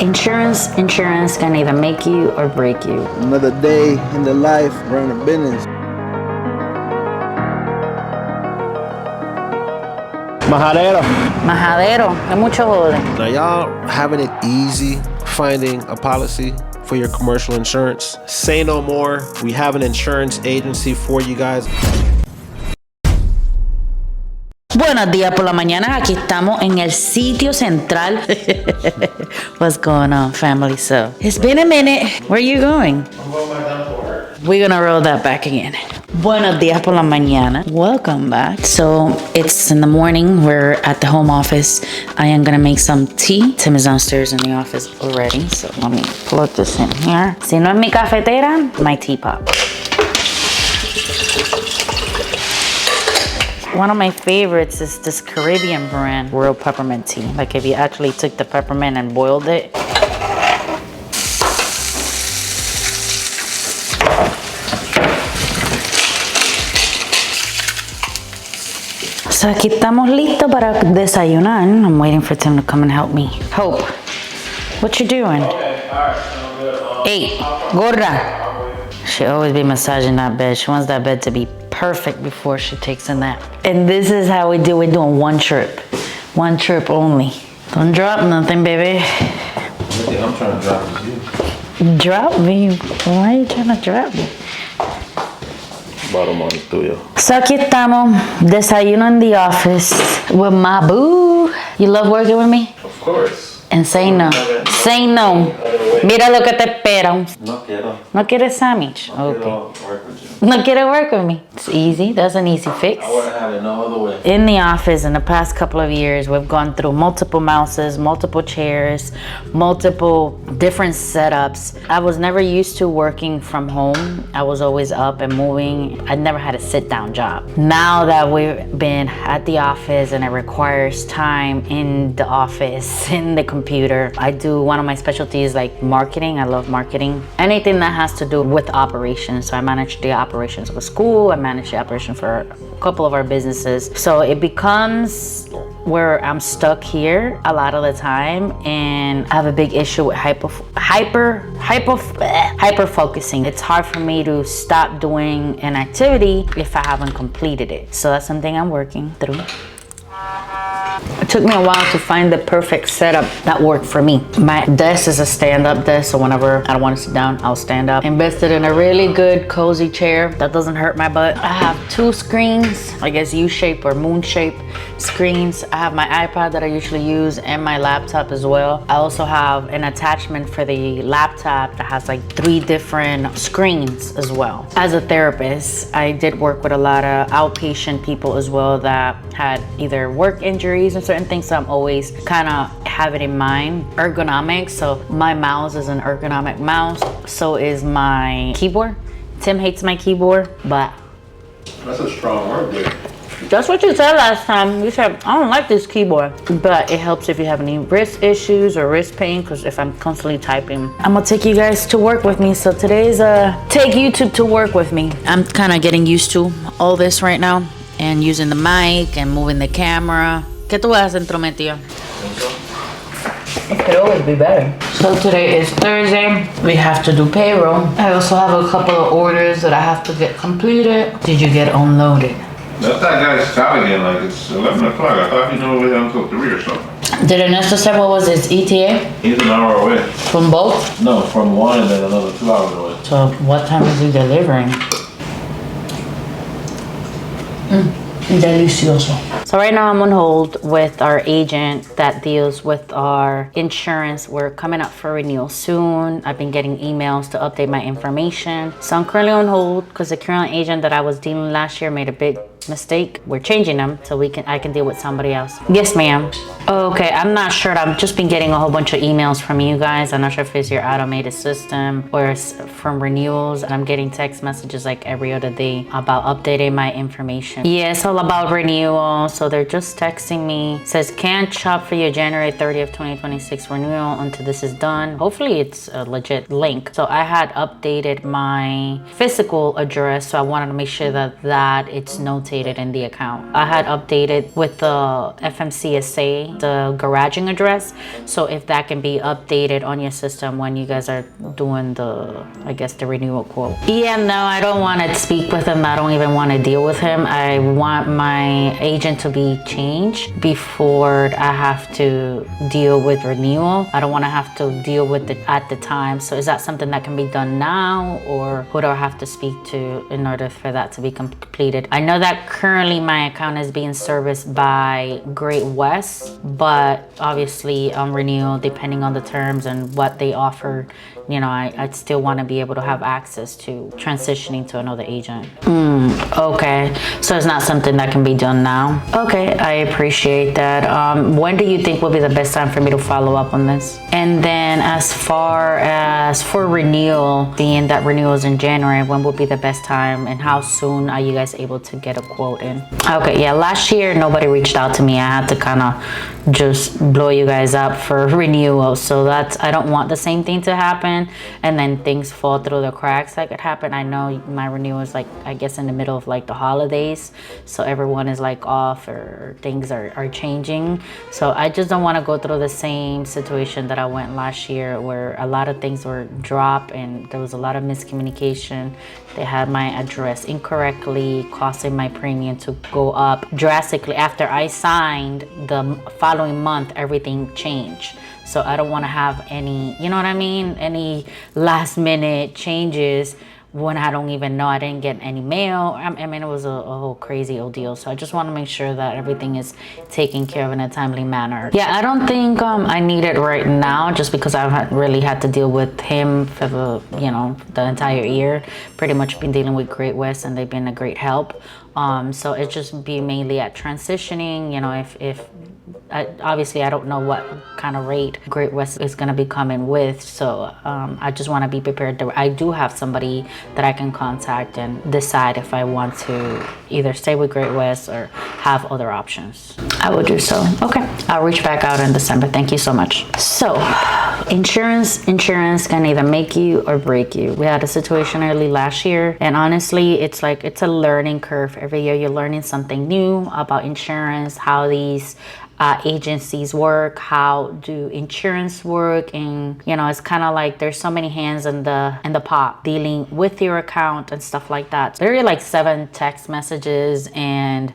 Insurance can either make you or break you. Another day in the life, running a business. Majadero. Majadero, hay mucho jode. Now y'all having it easy finding a policy for your commercial insurance? Say no more. We have an insurance agency for you guys. Buenos días por la mañana. Aquí estamos en el sitio central. What's going on, family? So, it's been a minute. Where are you going? I'm going back down for work. We're gonna roll that back again. Buenos días por la mañana. Welcome back. So, it's in the morning. We're at the home office. I am gonna make some tea. Tim is downstairs in the office already. So, let me plug this in here. Si no es mi cafetera, my teapot. One of my favorites is this Caribbean brand, real peppermint tea. Like if you actually took the peppermint and boiled it. So aquí estamos listos para desayunar. I'm waiting for Tim to come and help me. Hope, what you doing? Okay, all right, sounds good. Hey, gorda. She always be massaging that bed. She wants that bed to be perfect before she takes a nap. And this is how we do. We're doing one trip only. Don't drop nothing, baby. I'm trying to drop you. Drop me? Why are you trying to drop me? Bottom on the studio. So aquí estamos, desayuno in the office with my boo. You love working with me? Of course. And say no. Say no. Mira lo que te espera. No quiero. ¿No quieres sandwich? Okay. Work with you. No quiere work with me. It's easy. That's an easy fix. I wouldn't have it no other way. In the office, in the past couple of years, we've gone through multiple mouses, multiple chairs, multiple different setups. I was never used to working from home. I was always up and moving. I never had a sit-down job. Now that we've been at the office and it requires time in the office, in the computer, I do one of my specialties like marketing. I love marketing. Anything that has to do with operations. So I manage the operations of a school. I manage the operation for a couple of our businesses. So it becomes where I'm stuck here a lot of the time, and I have a big issue with hyper focusing. It's hard for me to stop doing an activity if I haven't completed it. So that's something I'm working through. It took me a while to find the perfect setup that worked for me. My desk is a stand-up desk, so whenever I don't want to sit down, I'll stand up. Invested in a really good, cozy chair that doesn't hurt my butt. I have two screens, I guess U-shape or moon-shape screens. I have my iPad that I usually use and my laptop as well. I also have an attachment for the laptop that has like 3 different screens as well. As a therapist, I did work with a lot of outpatient people as well that had either work injuries and certain things, so I'm always kind of have it in mind. Ergonomics, so my mouse is an ergonomic mouse, so is my keyboard. Tim hates my keyboard, but That's a strong word, dude. that's what you said last time. You said, I don't like this keyboard, but it helps if you have any wrist issues or wrist pain, because if I'm constantly typing. I'm gonna take you guys to work with me. So today's take YouTube to work with me. I'm kind of getting used to all this right now and using the mic and moving the camera. ¿Qué tú haces, entrometido? It could always be better. So today is Thursday. We have to do payroll. I also have a couple of orders that I have to get completed. Did you get unloaded? Let that guy stop again, like it's 11 o'clock. I thought he knew over there until 3 or something. Did Ernesto say what was his ETA? He's an hour away. From both? No, from one and then another 2 hours away. So what time is he delivering? Delicioso. So right now I'm on hold with our agent that deals with our insurance. We're coming up for renewal soon. I've been getting emails to update my information. So I'm currently on hold because the current agent that I was dealing last year made a big mistake. We're changing them so I can deal with somebody else. Yes, ma'am. Okay, I'm not sure. I've just been getting a whole bunch of emails from you guys. I'm not sure if it's your automated system or it's from renewals. And I'm getting text messages like every other day about updating my information. Yeah, it's all about renewal. So they're just texting me. It says can't shop for your January 30th, 2026 renewal until this is done. Hopefully it's a legit link. So I had updated my physical address. So I wanted to make sure that it's notated updated in the account. I had updated with the FMCSA, the garaging address. So if that can be updated on your system when you guys are doing the, I guess, the renewal quote. Yeah, no, I don't want to speak with him. I don't even want to deal with him. I want my agent to be changed before I have to deal with renewal. I don't want to have to deal with it at the time. So is that something that can be done now, or who do I have to speak to in order for that to be completed? I know that currently my account is being serviced by Great West, but obviously on renewal, depending on the terms and what they offer, you know, I'd still want to be able to have access to transitioning to another agent. Okay, so it's not something that can be done now. Okay, I appreciate that. When do you think will be the best time for me to follow up on this? And then as far as for renewal, being that renewal is in January, when will be the best time and how soon are you guys able to get a quote in? Okay, yeah, last year nobody reached out to me. I had to kind of just blow you guys up for renewal. So that's, I don't want the same thing to happen and then things fall through the cracks that could happen. I know my renewal is like, I guess in the middle of like the holidays, so everyone is like off or things are changing. So I just don't want to go through the same situation that I went last year where a lot of things were dropped and there was a lot of miscommunication. They had my address incorrectly, causing my premium to go up drastically. After I signed, the following month everything changed. So I don't want to have any, you know what I mean, any last minute changes when I don't even know. I didn't get any mail. I mean, it was a whole crazy old deal. So I just want to make sure that everything is taken care of in a timely manner. Yeah, I don't think I need it right now, just because I've really had to deal with him for the, you know, the entire year. Pretty much been dealing with Great West and they've been a great help. So it just be mainly at transitioning, you know, if obviously I don't know what kind of rate Great West is going to be coming with, so I just want to be prepared. I do have somebody that I can contact and decide if I want to either stay with Great West or have other options. I will do so. Okay, I'll reach back out in December. Thank you so much. So insurance can either make you or break you. We had a situation early last year, and honestly it's like it's a learning curve. Every year you're learning something new about insurance, how these agencies work, how do insurance work, and you know, it's kind of like there's so many hands in the pot dealing with your account and stuff like that. There are like 7 text messages and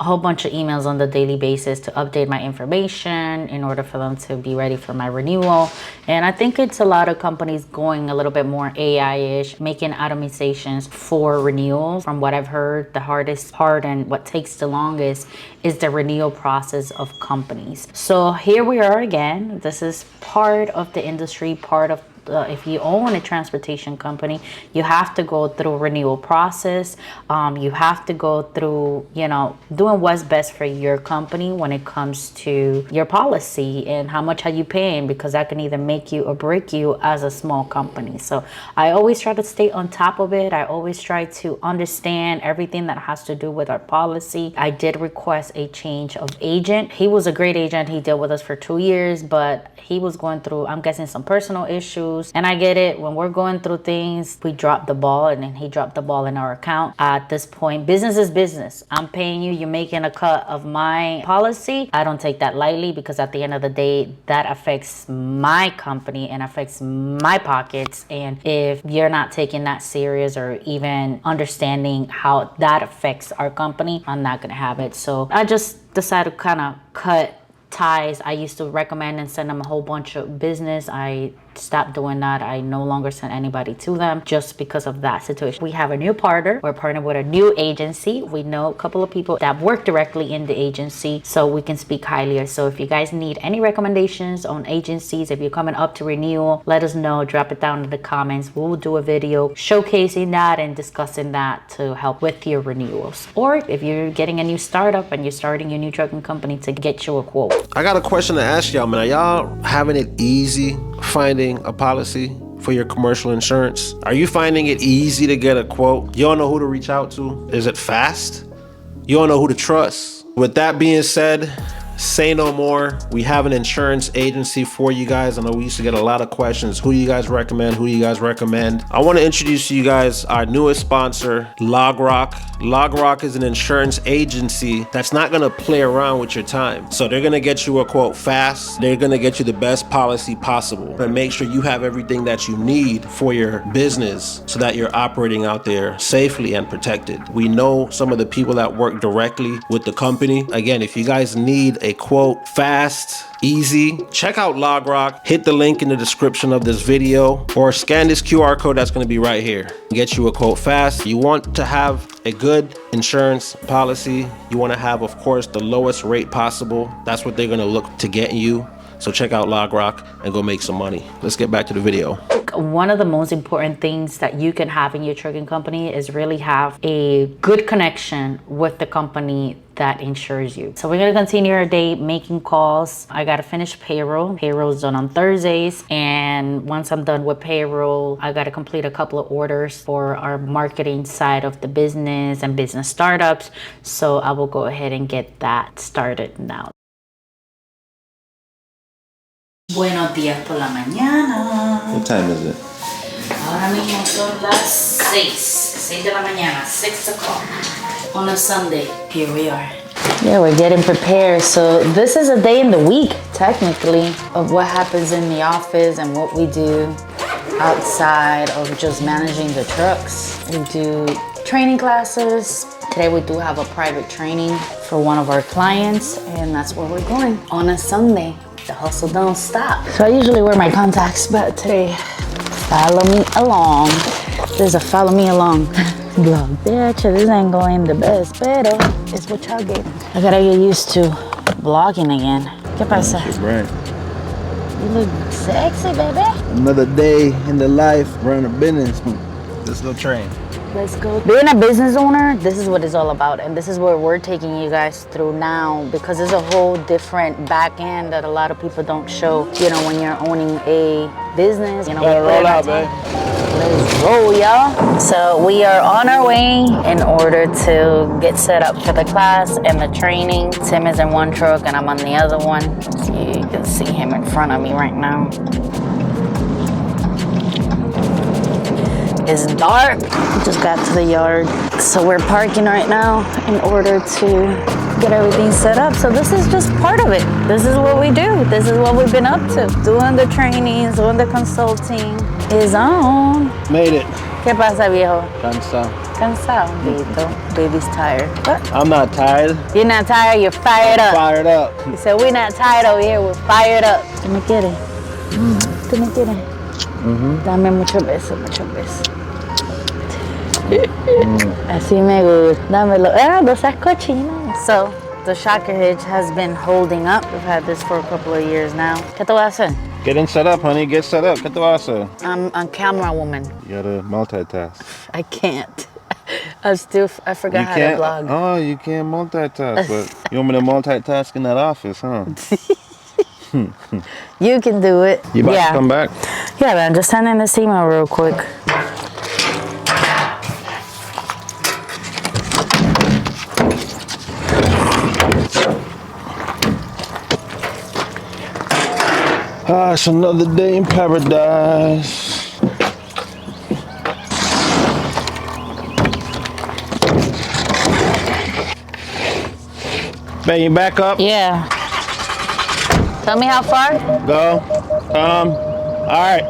a whole bunch of emails on the daily basis to update my information in order for them to be ready for my renewal. And I think it's a lot of companies going a little bit more AI-ish, making automatizations for renewals. From what I've heard, the hardest part and what takes the longest is the renewal process of companies. So here we are again. This is part of the industry, part of if you own a transportation company, you have to go through renewal process. You have to go through, you know, doing what's best for your company when it comes to your policy and how much are you paying, because that can either make you or break you as a small company. So I always try to stay on top of it. I always try to understand everything that has to do with our policy. I did request a change of agent. He was a great agent. He dealt with us for 2 years, but he was going through, I'm guessing, some personal issues. And I get it. When we're going through things, we drop the ball, and then he dropped the ball in our account. At this point, business is business. I'm paying you. You're making a cut of my policy. I don't take that lightly, because at the end of the day, that affects my company and affects my pockets. And if you're not taking that serious or even understanding how that affects our company, I'm not going to have it. So I just decided to kind of cut ties. I used to recommend and send them a whole bunch of business. I stopped doing that. I no longer send anybody to them just because of that situation. We have a new partner. We're partnered with a new agency. We know a couple of people that work directly in the agency, so we can speak highly. So if you guys need any recommendations on agencies, if you're coming up to renewal, let us know. Drop it down in the comments. We'll do a video showcasing that and discussing that to help with your renewals. Or if you're getting a new startup and you're starting your new trucking company, to get you a quote. I got a question to ask y'all, man. Are y'all having it easy finding a policy for your commercial insurance? Are you finding it easy to get a quote? You don't know who to reach out to? Is it fast? You don't know who to trust? With that being said, say no more. We have an insurance agency for you guys. I know we used to get a lot of questions. Who do you guys recommend? Who do you guys recommend? I want to introduce to you guys our newest sponsor, LogRock. LogRock is an insurance agency that's not going to play around with your time. So they're going to get you a quote fast. They're going to get you the best policy possible and make sure you have everything that you need for your business so that you're operating out there safely and protected. We know some of the people that work directly with the company. Again, if you guys need a quote fast, easy, check out LogRock. Hit the link in the description of this video or scan this QR code that's going to be right here. Get you a quote fast. You want to have a good insurance policy. You want to have, of course, the lowest rate possible. That's what they're going to look to get you. So check out LogRock and go make some money. Let's get back to the video. One of the most important things that you can have in your trucking company is really have a good connection with the company that insures you. So we're gonna continue our day making calls. I gotta finish payroll. Payroll is done on Thursdays. And once I'm done with payroll, I gotta complete a couple of orders for our marketing side of the business and business startups. So I will go ahead and get that started now. Buenos días por la mañana. What time is it? Ahora mismo son las 6 de la mañana, 6 o'clock on a Sunday. Here we are. Yeah, we're getting prepared. So this is a day in the week, technically, of what happens in the office and what we do outside of just managing the trucks. We do training classes. Today we do have a private training for one of our clients, and that's where we're going on a Sunday. The hustle don't stop. So I usually wear my contacts, but today, follow me along. There's a follow me along vlog. Bitch, this ain't going the best, pero it's what y'all get. I gotta get used to vlogging again. ¿Qué pasa? Your brand. You look sexy, baby. Another day in the life, running a business. Let's go train. Let's go. Being a business owner, this is what it's all about. And this is where we're taking you guys through now, because it's a whole different back end that a lot of people don't show. You know, when you're owning a business, you know. Gotta roll out, man. Let's roll, y'all. So we are on our way in order to get set up for the class and the training. Tim is in one truck and I'm on the other one. You can see him in front of me right now. It's dark. We just got to the yard. So we're parking right now in order to get everything set up. So this is just part of it. This is what we do. This is what we've been up to. Doing the trainings, doing the consulting is on. Made it. ¿Qué pasa, viejo? Cansado. Cansado, Vito. Baby's tired. What? I'm not tired. You're not tired, you're fired up. Fired up. He said, we're not tired over here, we're fired up. Tú me quieres. Tú me quieres. Dame muchos besos, muchos besos. Así me gusta. Dámelo. No seas cochino. So, the shocker hitch has been holding up. We've had this for a couple of years now. ¿Qué te voy a hacer? Getting set up, honey. Get set up. ¿Qué te vas a hacer? I'm a camera woman. You gotta multitask. I can't. I forgot how to vlog. Oh, you can't multitask. But you want me to multitask in that office, huh? You can do it. You about to come back? Yeah, man. Just send in this email real quick. It's another day in paradise. Ben, you back up? Yeah. Tell me how far? Go. Come. All right.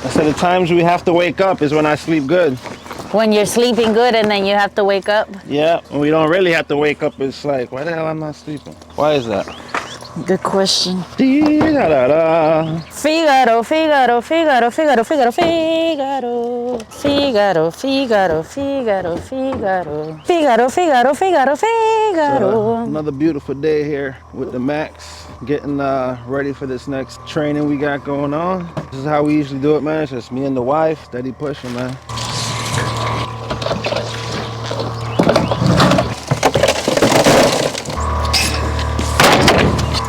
I said the times we have to wake up is when I sleep good. When you're sleeping good and then you have to wake up? Yeah, when we don't really have to wake up, it's like, why the hell am I not sleeping? Why is that? Good question. Dee-da-da-da. Figaro, Figaro, Figaro, Figaro, Figaro, Figaro, Figaro, Figaro, Figaro, Figaro, Figaro, Figaro, Figaro, Figaro. Another beautiful day here with the Maccs, getting ready for this next training we got going on. This is how we usually do it, man. It's just me and the wife, steady pushing, man.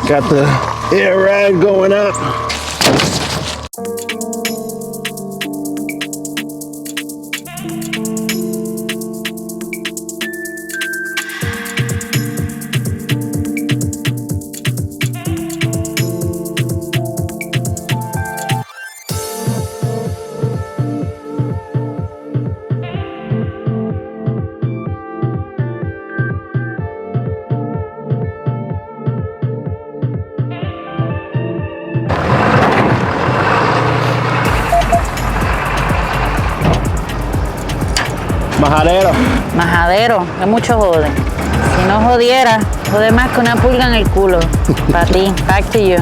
Got the air rag going up. Majadero. Majadero, que mucho jode. Si no jodiera, jode más que una pulga en el culo. Para ti, back to you.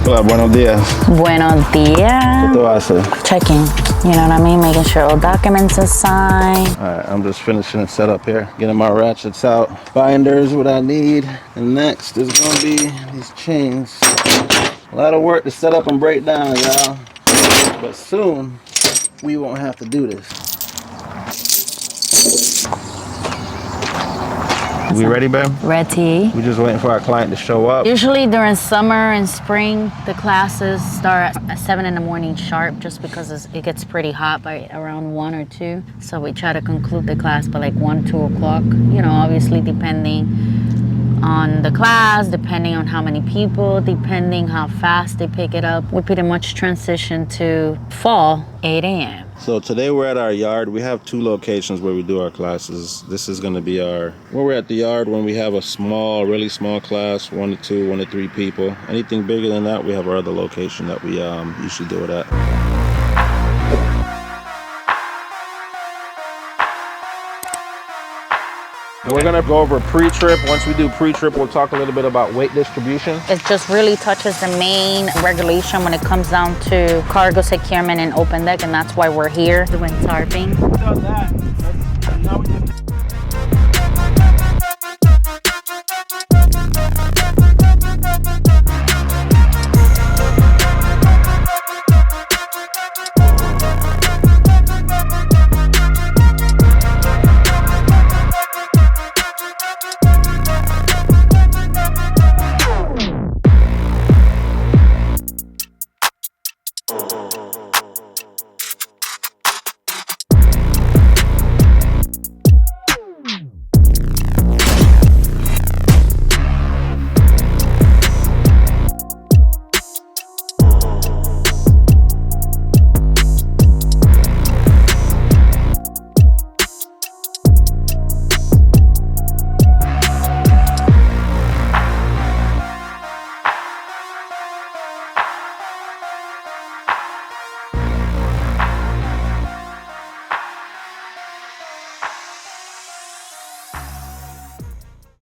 Hola, buenos días. Buenos días. ¿Qué tú haces? Checking, you know what I mean? Making sure all documents are signed. All right, I'm just finishing the setup here. Getting my ratchets out. Binders, what I need. And next is gonna be these chains. A lot of work to set up and break down, y'all. But soon, we won't have to do this. We ready, babe? Ready. We just waiting for our client to show up. Usually during summer and spring, the classes start at 7 in the morning sharp just because it gets pretty hot by around 1 or 2. So we try to conclude the class by like 1, 2 o'clock. You know, obviously depending on the class, depending on how many people, depending how fast they pick it up. We pretty much transition to fall 8 a.m. So today we're at our yard. We have 2 locations where we do our classes. This is going to be where we're at the yard when we have a small, really small class, 1 to 2, 1 to 3 people. Anything bigger than that, we have our other location that we usually do it at. We're gonna go over pre-trip. Once we do pre-trip, we'll talk a little bit about weight distribution. It just really touches the main regulation when it comes down to cargo securement and open deck, and that's why we're here doing tarping. We've done that.